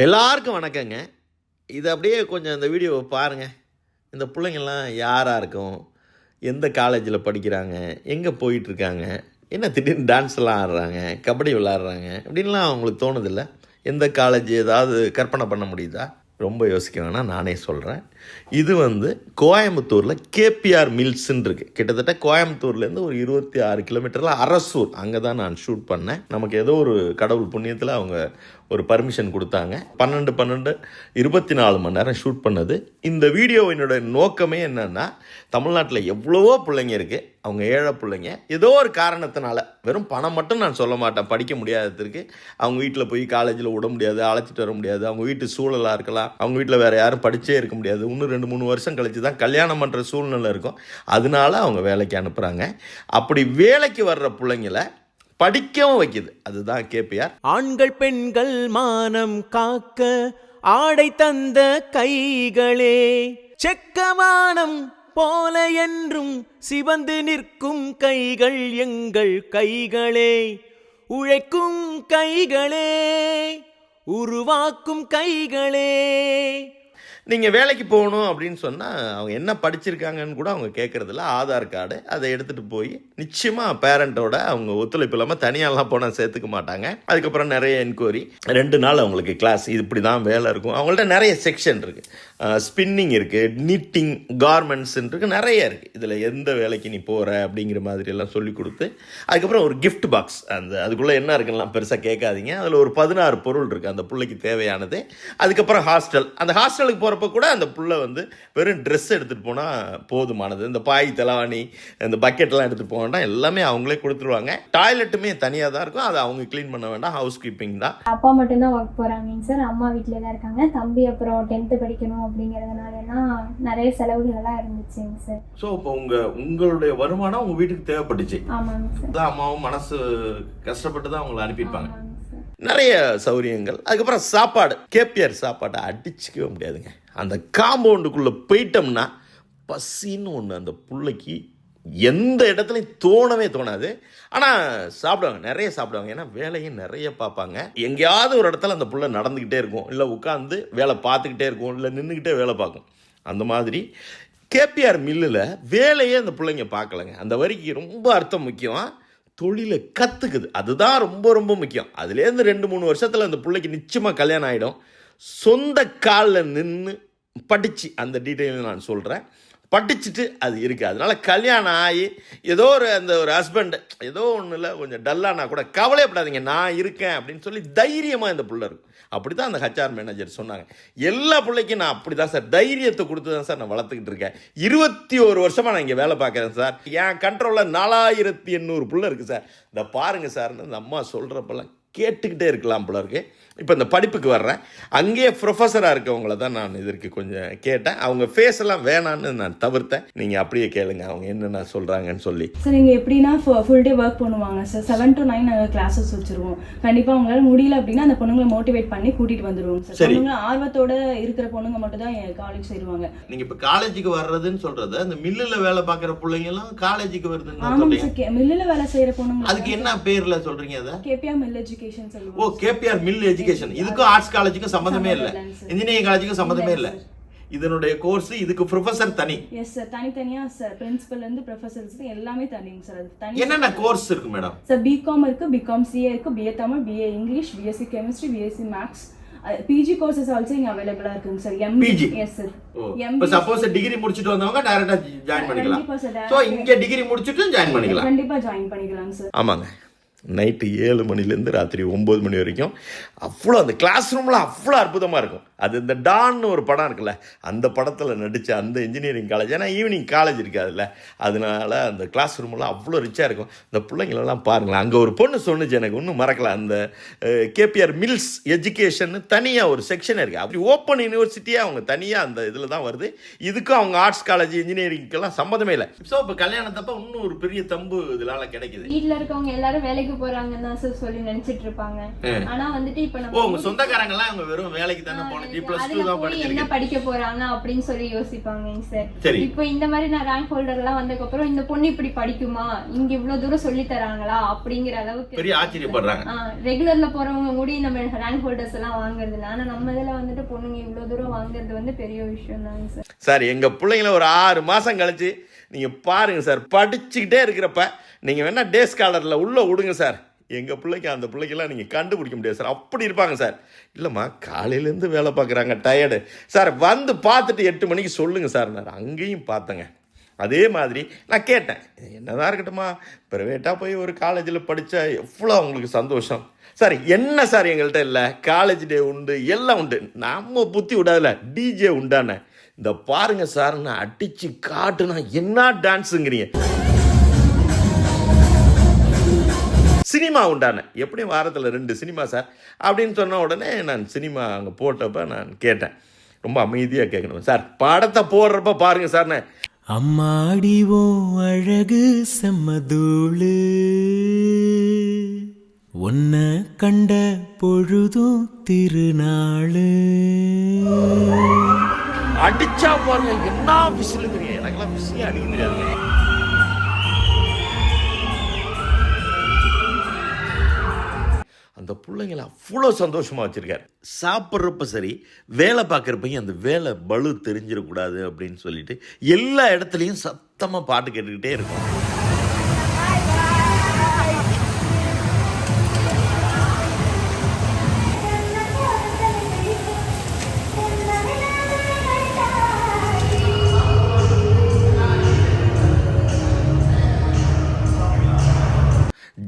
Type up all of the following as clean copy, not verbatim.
எல்லாருக்கும் வணக்கங்க. இது அப்படியே கொஞ்சம் இந்த வீடியோவை பாருங்கள். இந்த பிள்ளைங்கள்லாம் யாராக இருக்கும், எந்த காலேஜில் படிக்கிறாங்க, எங்கே போயிட்டுருக்காங்க, என்ன திடீர்னு டான்ஸ்லாம் ஆடுறாங்க, கபடி விளாட்றாங்க அப்படின்லாம் அவங்களுக்கு தோணுதில்ல? எந்த காலேஜ் ஏதாவது கற்பனை பண்ண முடியுதா? ரொம்ப யோசிக்க வேணாம், நானே சொல்கிறேன். இது கோயம்புத்தூரில் கேபிஆர் மில்ஸ்ன்னு இருக்குது. கிட்டத்தட்ட கோயம்புத்தூர்லேருந்து ஒரு 26 கிலோமீட்டரில் அரசூர், அங்கே தான் நான் ஷூட் பண்ணேன். நமக்கு ஏதோ ஒரு கடவுள் புண்ணியத்தில் அவங்க ஒரு பர்மிஷன் கொடுத்தாங்க. 24 மணி நேரம் ஷூட் பண்ணது. இந்த வீடியோவினோட நோக்கமே என்னென்னா, தமிழ்நாட்டில் எவ்வளவோ பிள்ளைங்க இருக்குது, அவங்க ஏழை பிள்ளைங்க, ஏதோ ஒரு காரணத்தினால, வெறும் பணம் மட்டும் நான் சொல்ல மாட்டேன், படிக்க முடியாததுக்கு, அவங்க வீட்டில் போய் காலேஜில் விட முடியாது, அழைச்சிட்டு வர முடியாது, அவங்க வீட்டு சூழலாக இருக்கலாம், அவங்க வீட்டில் வேறு யாரும் படித்தே இருக்க முடியாது, இன்னும் 2-3 வருஷம் கழித்து தான் கல்யாணம் பண்ணுற சூழ்நிலை இருக்கும், அதனால அவங்க வேலைக்கு அனுப்புகிறாங்க. அப்படி வேலைக்கு வர்ற பிள்ளைங்களை படிக்கவும் வைக்குது. அதுதான் கேபிஆர். ஆண்கள் பெண்கள் மானம் காக்க ஆடை தந்த கைகளே, செக்கவானம் போல என்றும் சிவந்து நிற்கும் கைகள் எங்கள் கைகளே, உழைக்கும் கைகளே, உருவாக்கும் கைகளே. நீங்கள் வேலைக்கு போகணும் அப்படின்னு சொன்னால் அவங்க என்ன படிச்சிருக்காங்கன்னு கூட அவங்க கேட்குறதில்ல. ஆதார் கார்டு அதை எடுத்துகிட்டு போய் நிச்சயமாக பேரண்ட்டோட அவங்க ஒத்துழைப்பு இல்லாமல் தனியாலாம் போனால் சேர்த்துக்க மாட்டாங்க. அதுக்கப்புறம் நிறைய என்கொயரி, 2 நாள் அவங்களுக்கு கிளாஸ், இது இப்படி தான் வேலை இருக்கும். அவங்கள்ட்ட நிறைய செக்ஷன் இருக்குது. ஸ்பின்னிங் இருக்குது, நீட்டிங், கார்மெண்ட்ஸ் இருக்குது, நிறைய இருக்குது. இதில் எந்த வேலைக்கு நீ போகிற அப்படிங்கிற மாதிரியெல்லாம் சொல்லி கொடுத்து, அதுக்கப்புறம் ஒரு கிஃப்ட் பாக்ஸ், அதுக்குள்ளே என்ன இருக்குன்னா பெருசாக கேட்காதீங்க, அதில் ஒரு 16 பொருள் இருக்குது அந்த பிள்ளைக்கு தேவையானது. அதுக்கப்புறம் ஹாஸ்டல், அந்த ஹாஸ்டலுக்கு போகிற கூட அந்த புள்ள வெறும் ட்ரெஸ் எடுத்துகிட்டு போனால் போதுமானது. இந்த பாய் தலவாணி, இந்த பக்கெட்லாம் எடுத்துகிட்டு போக வேண்டாம், எல்லாமே அவங்களே கொடுத்துருவாங்க. டாய்லெட்டுமே தனியாக தான் இருக்கும், அதை அவங்க க்ளீன் பண்ண வேண்டாம், ஹவுஸ் கீப்பிங் தான். அப்பா மட்டும்தான் ஒர்க் போகிறாங்க சார், அம்மா வீட்டில் தான் இருக்காங்க. தம்பி அப்புறம் 10th படிக்கணும் அப்படிங்கிறதுனாலனா நிறைய செலவுகள் எல்லாம் இருந்துச்சுங்க சார். ஸோ இப்போ உங்களுடைய வருமானம் உங்கள் வீட்டுக்கு தேவைப்பட்டுச்சு. ஆமாங்க சார். தான் அம்மாவும் மனசு கஷ்டப்பட்டு தான் அவங்களை அனுப்பியிருப்பாங்க. நிறைய சௌரியங்கள். அதுக்கப்புறம் சாப்பாடு, கேபிஆர் சாப்பாட்டை அடிச்சுக்கவே முடியாதுங்க. அந்த காம்பவுண்டுக்குள்ளே போயிட்டோம்னா பசின்னு ஒன்று அந்த பிள்ளைக்கு எந்த இடத்துலையும் தோணவே தோணாது. ஆனால் சாப்பிடுவாங்க, நிறைய சாப்பிடுவாங்க. ஏன்னா வேலையும் நிறைய பார்ப்பாங்க. எங்கேயாவது ஒரு இடத்துல அந்த புள்ள நடந்துக்கிட்டே இருக்கும், இல்லை உட்காந்து வேலை பார்த்துக்கிட்டே இருக்கும், இல்லை நின்றுக்கிட்டே வேலை பார்க்கும். அந்த மாதிரி கேபிஆர் மில்லில் வேலையே அந்த பிள்ளைங்க பார்க்கலைங்க. அந்த வரிக்கு ரொம்ப அர்த்தம் முக்கியம். தொழிலை கற்றுக்குது, அதுதான் ரொம்ப ரொம்ப முக்கியம். அதுலேருந்து 2-3 வருஷத்தில் அந்த பிள்ளைக்கு நிச்சயமாக கல்யாணம் ஆகிடும். சொந்த காலில் நின்று படித்து, அந்த டீட்டெயில் நான் சொல்கிறேன், படிச்சுட்டு அது இருக்குது. அதனால் கல்யாணம் ஆகி ஏதோ ஒரு ஹஸ்பண்ட் ஏதோ ஒன்றும் கொஞ்சம் டல்லானா கூட கவலைப்படாதீங்க, நான் இருக்கேன் அப்படின்னு சொல்லி தைரியமாக இந்த பிள்ளை இருக்கும். அப்படி தான் அந்த ஹெச்ஆர் மேனேஜர் சொன்னாங்க. எல்லா பிள்ளைக்கும் நான் அப்படி தான் சார் தைரியத்தை கொடுத்து தான் சார் நான் வளர்த்துக்கிட்டு இருக்கேன். 21 வருஷமாக நான் இங்கே வேலை பார்க்குறேன் சார். என் கண்ட்ரோலில் 4800 பிள்ளை இருக்குது சார். இதை பாருங்கள் சார்னு அந்த அம்மா சொல்கிறப்பெல்லாம் கேட்டுக்கிட்டே இருக்கலாம் போல இருக்கு. இப்போ இந்த படிப்புக்கு வர்றேன், அங்கேயே ப்ரொஃபஸராக இருக்கவங்கள தான் நான் இதற்கு கொஞ்சம் கேட்டேன். அவங்க ஃபேஸ் எல்லாம் வேணான்னு நான் தவிர்த்தேன். நீங்கள் அப்படியே கேளுங்க அவங்க என்னென்ன சொல்கிறாங்கன்னு சொல்லி. சார் இங்கே எப்படின்னா ஃபுல் டே ஒர்க் பண்ணுவாங்க சார். 7 to 9 நாங்கள் கிளாஸஸ் வச்சுருவோம். கண்டிப்பாக அவங்களால முடியல அப்படின்னா அந்த பொண்ணுங்களை மோட்டிவேட் பண்ணி கூட்டிகிட்டு வந்துடுவோம் சார். பொண்ணுங்க ஆர்வத்தோட இருக்கிற பொண்ணுங்க மட்டும் தான் என் காலேஜ் சேருவாங்க. நீங்கள் இப்போ காலேஜுக்கு வர்றதுன்னு சொல்கிறது, அந்த மில்லில் வேலை பார்க்குற பிள்ளைங்கலாம் காலேஜுக்கு வருதுன்னு. ஆமாம் சார், மில்லில் வேலை செய்கிற பொண்ணுங்க. அதுக்கு என்ன பேரில் சொல்கிறீங்க? அதை கேபிஆர் மில் எஜுகேஷன். ஓ, கேபிஆர் மில் எஜுகேஷன். இதுக்கும் ஆர்ட்ஸ் காலேஜுக்கும் சம்பந்தமே இல்லை, இன்ஜினியரிங் காலேஜுக்கும் சம்பந்தமே இல்லை. இதனுடைய கோர்ஸ், இதுக்கு ப்ரொஃபசர் தனி. எஸ் சார், தனித்தனியா சார். பிரின்சிபல் இருந்து ப்ரொஃபசர்ஸ் எல்லாமே தனிங்க சார். அது தனி. என்னென்ன கோர்ஸ் இருக்கு மேடம்? சார் பிகாம் இருக்கு, பிகாம் சிஏ இருக்கு, BA Tamil, BA English, BSc chemistry, BSc maths. PG courses also இங்க அவைலபிளா இருக்குங்க சார். எம்பிஜி. Yes sir. இப்போ சப்போஸ் டிகிரி முடிச்சிட்டு வந்தவங்க டைரக்டா ஜாயின் பண்ணிக்கலாம். சோ இங்க டிகிரி முடிச்சிட்டு ஜாயின் பண்ணிக்கலாம். கண்டிப்பா ஜாயின் பண்ணிக்கலாம் சார். ஆமாங்க. நைட்டு 7 மணிலேருந்து ராத்திரி 9 மணி வரைக்கும் அவ்வளோ அந்த கிளாஸ் ரூமில் அவ்வளோ அற்புதமாக இருக்கும். அது இந்த டான்னு ஒரு படம் இருக்குல்ல, அந்த படத்தில் நடித்த அந்த இன்ஜினியரிங் காலேஜ். ஏன்னா ஈவினிங் காலேஜ் இருக்காதுல்ல, அதனால அந்த கிளாஸ் ரூமெல்லாம் அவ்வளோ ரிச்சாக இருக்கும். இந்த பிள்ளைங்களெல்லாம் பாருங்களேன். அங்கே ஒரு பொண்ணு சொன்னிச்சு, எனக்கு ஒன்றும் மறக்கல, அந்த கேபிஆர் மில்ஸ் எஜுகேஷன் தனியாக ஒரு செக்ஷன் இருக்குது. அப்படி ஓப்பன் யூனிவர்சிட்டியாக அவங்க தனியாக அந்த இதில் தான் வருது. இதுக்கும் அவங்க ஆர்ட்ஸ் காலேஜ் இன்ஜினியரிங்கெல்லாம் சம்மந்தமே இல்லை. ஸோ இப்போ கல்யாணத்தப்போ இன்னும் ஒரு பெரிய தம்பு இதனால கிடைக்குது. வீட்டில் இருக்கவங்க எல்லாரும் வேலைக்கு போறாங்கன்னு தான் சார் சொல்லி நினைச்சிட்டு இருப்பாங்க. ஆனா வந்துட்டு இப்ப உங்க சொந்தக்காரங்க எல்லாம் அவங்க வெறும் வேலைக்கு தானே போனது, +2 தான் படிச்சிருக்கீங்க, என்ன படிக்க போறாங்க அப்படின்னு சொல்லி யோசிப்பாங்க சார். சரி, இப்போ இந்த மாதிரி நான் ரேங்க் ஹோல்டர் எல்லாம் வந்ததுக்கு அப்புறம் இந்த பொண்ணு இப்படி படிக்குமா, இங்க இவ்வளவு தூரம் சொல்லி தராங்களா அப்படிங்கிற அளவுக்கு பெரிய ஆச்சரியப்படுறாங்க. ரெகுலர்ல போறவங்க கூட நம்ம ரேங்க் ஹோல்டர்ஸ் எல்லாம் வாங்குறது இல்ல, ஆனா நம்ம இதுல வந்துட்டு பொண்ணுங்க இவ்வளவு தூரம் வாங்குறது வந்து பெரிய விஷயம் தாங்க சார். சார் எங்க பிள்ளைங்கள ஒரு 6 மாசம் கழிச்சு நீங்க பாருங்க சார், படிச்சுக்கிட்டே இருக்கிறப்ப நீங்க வேணா டே ஸ்காலர்ல உள்ள விடுங்க சார், எங்க பிள்ளைக்கு அந்த பிள்ளைக்கெல்லாம் நீங்க கண்டுபிடிக்க முடியாது சார், அப்படி இருப்பாங்க சார். இல்லம்மா காலையிலேருந்து வேலை பார்க்குறாங்க, டயர்டு சார், வந்து பார்த்துட்டு 8 மணிக்கு சொல்லுங்க சார். நான் அங்கேயும் பார்த்தேங்க. அதே மாதிரி நான் கேட்டேன், என்னதான் இருக்கட்டுமா, ப்ரைவேட்டாக போய் ஒரு காலேஜில் படித்தா எவ்வளோ அவங்களுக்கு சந்தோஷம் சார். என்ன சார் எங்கள்கிட்ட இல்லை, காலேஜ் டே உண்டு, எல்லாம் உண்டு, நம்ம புத்தி விடாதுல, டிஜே உண்டானே. இந்த பாருங்க சார், நான் அடிச்சு காட்டுனா என்ன டான்ஸுங்கிறீங்க. சினிமா உண்டான எப்படியும் வாரத்தில் 2 சினிமா சார் அப்படின்னு சொன்ன உடனே நான் சினிமா அங்கே போட்டப்ப நான் கேட்டேன், ரொம்ப அமைதியாக கேட்கணும் சார், படத்தை போடுறப்ப பாருங்க சார். அம்மாடிவோ அழகு செம்மதூளு, ஒன்ன கண்ட பொழுதும் திருநாளு. அடிச்சா பாருங்க என்ன விசிலுங்கிறீங்க, எனக்கெல்லாம் விசிலே அடிக்க முடியாதுங்க. அந்த பிள்ளைங்களை அவ்வளோ சந்தோஷமாக வச்சுருக்காரு. சாப்பிட்றப்ப சரி, வேலை பார்க்குறப்பையும் அந்த வேலை பளு தெரிஞ்சிடக்கூடாது அப்படின்னு சொல்லிட்டு எல்லா இடத்துலையும் சத்தமாக பாட்டு கேட்டுக்கிட்டே இருக்கும்.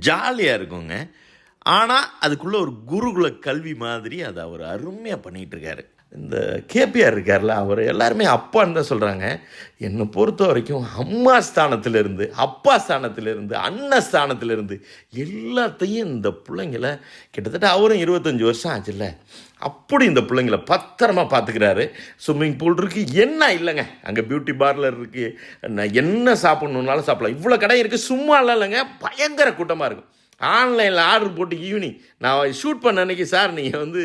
ஜாலியாக இருக்குங்க. ஆனால் அதுக்குள்ளே ஒரு குருகுல கல்வி மாதிரி அதை அவர் அருமையாக பண்ணிகிட்ருக்காரு. இந்த கேபிஆர் இருக்கார்ல, அவர் எல்லாருமே அப்பான்னு தான் சொல்கிறாங்க. என்னை பொறுத்த வரைக்கும் அம்மா ஸ்தானத்திலிருந்து, அப்பா ஸ்தானத்திலிருந்து, அண்ணன் ஸ்தானத்திலிருந்து எல்லாத்தையும் இந்த பிள்ளைங்களை, கிட்டத்தட்ட அவரும் 25 வருஷம் ஆச்சுல்ல, அப்படி இந்த பிள்ளைங்களை பத்திரமா பார்த்துக்கிறாரு. ஸ்விம்மிங் பூல் இருக்குது, என்ன இல்லைங்க, அங்கே பியூட்டி பார்லர் இருக்குது, என்ன சாப்பிட்ணுன்னாலும் சாப்பிடலாம். இவ்வளோ கடை இருக்குது, சும்மா இல்லைங்க, பயங்கர கூட்டமாக இருக்கும். ஆன்லைனில் ஆர்டர் போட்டு ஈவினிங் நான் ஷூட் பண்ண அன்றைக்கி, சார் நீங்கள் வந்து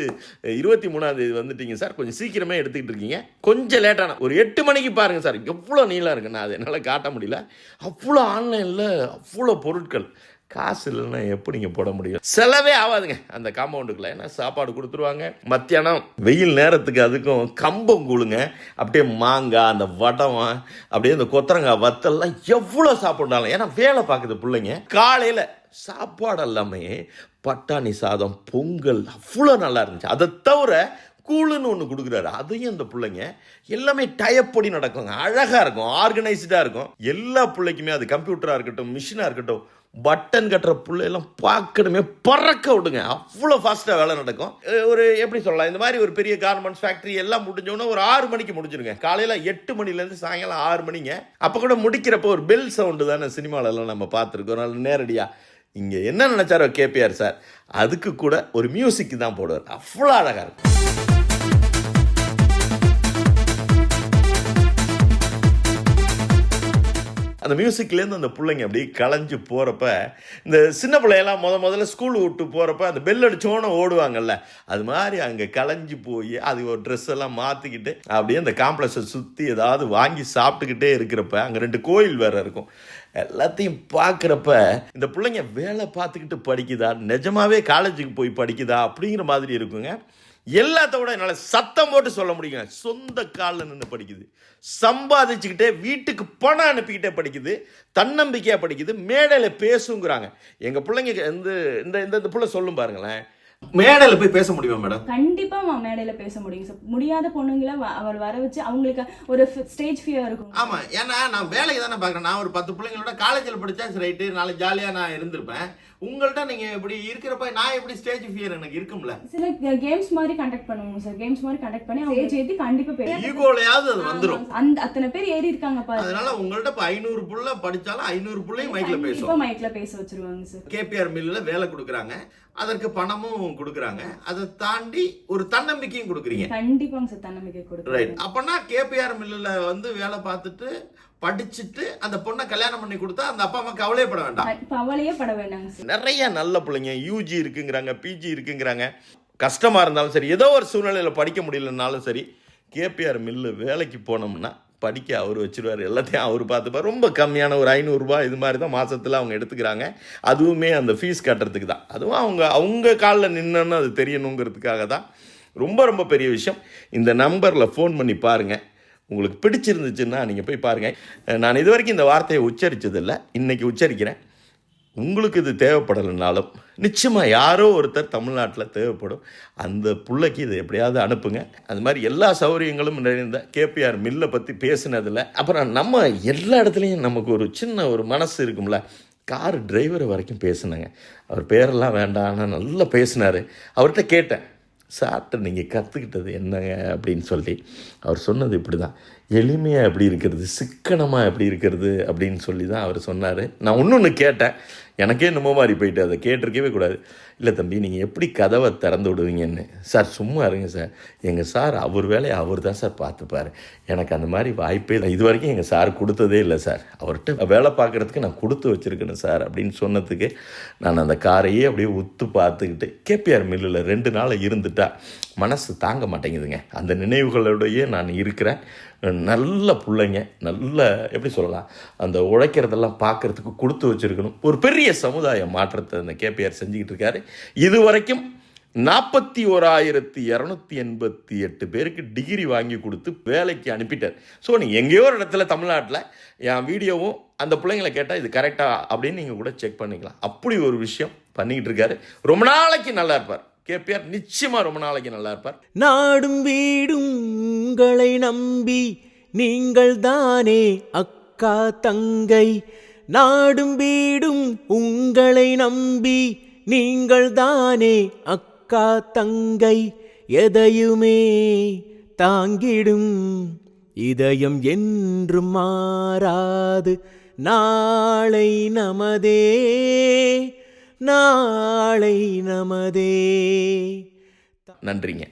23ஆம் தேதி வந்துட்டீங்க சார், கொஞ்சம் சீக்கிரமே எடுத்துக்கிட்டு இருக்கீங்க, கொஞ்சம் லேட்டான ஒரு 8 மணிக்கு பாருங்கள் சார், எவ்வளோ நீளாக இருக்குது. நான் அதை என்னால் காட்ட முடியல, அவ்வளோ ஆன்லைனில் அவ்வளோ பொருட்கள். காசு இல்லைன்னா எப்படிங்க போட முடியும்? செலவே ஆகாதுங்க அந்த காம்பவுண்டுக்குள்ள. ஏன்னா சாப்பாடு கொடுத்துருவாங்க, மத்தியானம் வெயில் நேரத்துக்கு அதுக்கும் கம்பம் கூழுங்க, அப்படியே மாங்காய், அந்த வடம், அப்படியே அந்த கொத்தரங்காய் வத்தல்லாம் எவ்வளோ சாப்பிட்டாலும். ஏன்னா வேலை பார்க்குது பிள்ளைங்க. காலையில் சாப்பாடு எல்லாமே பட்டாணி சாதம், பொங்கல் அவ்வளோ நல்லா இருந்துச்சு. அதை தவிர கூழுன்னு ஒன்று கொடுக்குறாரு, அதையும் அந்த பிள்ளைங்க எல்லாமே டயப்படி நடக்குங்க, அழகாக இருக்கும், ஆர்கனைஸ்டாக இருக்கும். எல்லா பிள்ளைக்குமே அது கம்ப்யூட்டராக இருக்கட்டும், மிஷினாக இருக்கட்டும், பட்டன் கட்டுற பிள்ளையெல்லாம் பார்க்கணுமே, பறக்க விடுங்க, அவ்வளோ ஃபாஸ்ட்டாக வேலை நடக்கும். ஒரு எப்படி சொல்லலாம், இந்த மாதிரி ஒரு பெரிய கார்மெண்ட்ஸ் ஃபேக்ட்ரி எல்லாம் முடிஞ்சோன்னா ஒரு 6 மணிக்கு முடிஞ்சிருங்க. காலையில் 8 மணிலேருந்து சாயங்காலம் 6 மணிங்க. அப்போ கூட முடிக்கிறப்போ ஒரு பெல் சவுண்டு தானே சினிமாலெல்லாம் நம்ம பார்த்துருக்கோம். நல்ல நேரடியாக இங்கே என்ன நினச்சாரோ கேபிஆர் சார், அதுக்கு கூட ஒரு மியூசிக் தான் போடுவார், அவ்வளோ அழகாக இருக்கும். அந்த மியூசிக்லேருந்து அந்த பிள்ளைங்க அப்படியே களைஞ்சு போகிறப்ப, இந்த சின்ன பிள்ளையெல்லாம் முதல்ல ஸ்கூல் விட்டு போகிறப்ப அந்த பெல் அடிச்சோன்னு ஓடுவாங்கல்ல, அது மாதிரி அங்கே களைஞ்சு போய் அது ஒரு ட்ரெஸ் எல்லாம் மாற்றிக்கிட்டு அப்படியே அந்த காம்ப்ளெக்ஸை சுற்றி ஏதாவது வாங்கி சாப்பிட்டுக்கிட்டே இருக்கிறப்ப, அங்கே 2 கோயில் வேறு இருக்கும், எல்லாத்தையும் பார்க்குறப்ப இந்த பிள்ளைங்க வேலை பார்த்துக்கிட்டு படிக்குதா, நிஜமாவே காலேஜுக்கு போய் படிக்குதா அப்படிங்கிற மாதிரி இருக்குங்க. எல்லாத்த விட என்னால் சத்தம் போட்டு சொல்ல முடியுங்க, சொந்த காலில் நின்று படிக்குது, சம்பாதிச்சுக்கிட்டே வீட்டுக்கு பணம் அனுப்பிக்கிட்டே படிக்குது, தன்னம்பிக்கையாக படிக்குது, மேடையில் பேசுங்கிறாங்க. எங்கள் பிள்ளைங்க இந்த பிள்ளை சொல்லும் பாருங்களேன், மேடையில் போய் பேச முடியுமா மேடம்? கண்டிப்பா மேடையில பேச முடியும் சார். முடியாத பொண்ணுங்களை அவர் வர வச்சு அவங்களுக்கு ஒரு ஸ்டேஜ் ஃபியர் இருக்கும். ஆமா, ஏன்னா நான் வேலைக்கு தானே பார்க்குறேன். நான் ஒரு 10 பிள்ளைங்களோட காலேஜில் படித்தா ரைட்டு, நாளை ஜாலியாக நான் இருந்திருப்பேன். உங்கள்கிட்ட நீங்க இப்படி இருக்கிறப்ப நான் எப்படி ஸ்டேஜ் ஃபியர் எனக்கு இருக்கும்ல. சில கேம்ஸ் மாதிரி கண்டக்ட் பண்ணுவோம் சார். கேம்ஸ் மாதிரி கண்டக்ட் பண்ணி அவங்க ஸ்டேஜ் ஏத்தி கண்டிப்பா பேசுவாங்க. ஈகோலயாவது அது வந்துரும். அந்த அத்தனை பேர் ஏறி இருக்காங்க பாருங்க. அதனால உங்கள்ட்ட 500 புள்ள படிச்சாலும் 500 புள்ளையும் மைக்ல பேசும். இப்ப மைக்ல பேச வச்சிருவாங்க சார். கேபிஆர் மில்லுல வேலை கொடுக்குறாங்க, அதற்கு பணமும் கொடுக்குறாங்க, அதை தாண்டி ஒரு தன்னம்பிக்கையும் கொடுக்குறீங்க. கண்டிப்பாங்க சார், தன்னம்பிக்கை கொடுக்குறேன். ரைட். அப்பனா கேபிஆர் மில்லில் வந்து வேலை பார்த்துட்டு படிச்சுட்டு அந்த பொண்ணை கல்யாணம் பண்ணி கொடுத்தா அந்த அப்பா அம்மா கவலையப்பட வேண்டாம். கவலையே பட வேண்டாங்க சார். நிறைய நல்ல பிள்ளைங்க யூஜி இருக்குங்கிறாங்க, பிஜி இருக்குங்கிறாங்க, கஷ்டமாக இருந்தாலும் சரி, ஏதோ ஒரு சூழ்நிலையில் படிக்க முடியலனாலும் சரி, கேபிஆர் மில்லு வேலைக்கு போனோம்னா படிக்க அவர் வச்சுருவார், எல்லாத்தையும் அவர் பார்த்துப்பார். ரொம்ப கம்மியான ஒரு 500 ரூபாய் இது மாதிரி தான் மாதத்தில் அவங்க எடுத்துக்கிறாங்க. அதுவுமே அந்த ஃபீஸ் கட்டுறதுக்கு தான். அதுவும் அவங்க காலில் நின்னுன்னு அது தெரியணுங்கிறதுக்காக தான். ரொம்ப ரொம்ப பெரிய விஷயம். இந்த நம்பரில் ஃபோன் பண்ணி பாருங்கள். உங்களுக்கு பிடிச்சிருந்துச்சுன்னா நீங்கள் போய் பாருங்கள். நான் இது வரைக்கும் இந்த வார்த்தையை உச்சரித்ததில்லை, இன்றைக்கி உச்சரிக்கிறேன். உங்களுக்கு இது தேவைப்படலைனாலும் நிச்சயமாக யாரோ ஒருத்தர் தமிழ்நாட்டில் தேவைப்படும். அந்த பிள்ளைக்கு இதை எப்படியாவது அனுப்புங்க. அது மாதிரி எல்லா சௌகரியங்களும் நிறைந்த கேபிஆர் மில்லை பற்றி பேசினதில் அப்புறம் நம்ம எல்லா இடத்துலையும் நமக்கு ஒரு சின்ன ஒரு மனசு இருக்கும்ல. கார் டிரைவரை வரைக்கும் பேசினாங்க. அவர் பேரெல்லாம் வேண்டாம், ஆனால் நல்லா பேசினார். அவர்கிட்ட கேட்டேன், சார்ட்ட நீங்கள் கற்றுக்கிட்டது என்னங்க அப்படின்னு சொல்லி. அவர் சொன்னது இப்படி தான், எளிமையாக எப்படி இருக்கிறது, சிக்கனமாக எப்படி இருக்கிறது அப்படின்னு சொல்லி தான் அவர் சொன்னார். நான் இன்னொன்று கேட்டேன், எனக்கே என்னமோ மாதிரி போயிட்டு, அதை கேட்டிருக்கவே கூடாது. இல்லை தம்பி, நீங்கள் எப்படி கதவை திறந்து விடுவீங்கன்னு. சார் சும்மா இருங்க சார், எங்கள் சார் அவர் வேலையை அவர் தான் சார் பார்த்துப்பார், எனக்கு அந்த மாதிரி வாய்ப்பே இல்லை, இது வரைக்கும் எங்கள் சார் கொடுத்ததே இல்லை சார், அவர்கிட்ட வேலை பார்க்குறதுக்கு நான் கொடுத்து வச்சுருக்கேன் சார் அப்படின்னு சொன்னதுக்கு நான் அந்த காரையே அப்படியே உத்து பார்த்துக்கிட்டு கேபிஆர் மில்லில் 2 நாள் இருந்துட்டா மனசு தாங்க மாட்டேங்குதுங்க. அந்த நினைவுகளோடையே நான் இருக்கிறேன். நல்ல பிள்ளைங்க, நல்ல எப்படி சொல்லலாம், அந்த உழைக்கிறதெல்லாம் பார்க்குறதுக்கு கொடுத்து வச்சுருக்கணும். ஒரு பெரிய சமுதாய மாற்றத்தை அந்த கேபிஆர் செஞ்சுக்கிட்டு இருக்காரு. இது வரைக்கும் 41,288 பேருக்கு டிகிரி வாங்கி கொடுத்து வேலைக்கு அனுப்பிட்டார். ஸோ நீங்கள் எங்கேயோ ஒரு இடத்துல தமிழ்நாட்டில் என் வீடியோவும் அந்த பிள்ளைங்களை கேட்டால் இது கரெக்டாக அப்படின்னு நீங்கள் கூட செக் பண்ணிக்கலாம். அப்படி ஒரு விஷயம் பண்ணிக்கிட்டு இருக்காரு. ரொம்ப நாளைக்கு நல்லா இருப்பார் கேபிஆர், நிச்சயமாக ரொம்ப நாளைக்கு நல்லா இருப்பார். நாடும் வீடும் உங்களை நம்பி நீங்கள் தானே அக்கா தங்கை. நாடும் வீடும் உங்களை நம்பி நீங்கள் தானே அக்கா தங்கை. எதையுமே தாங்கிடும் இதயம் என்றும் மாறாது. நாளை நமதே, நாளை நமதே. நன்றிங்க.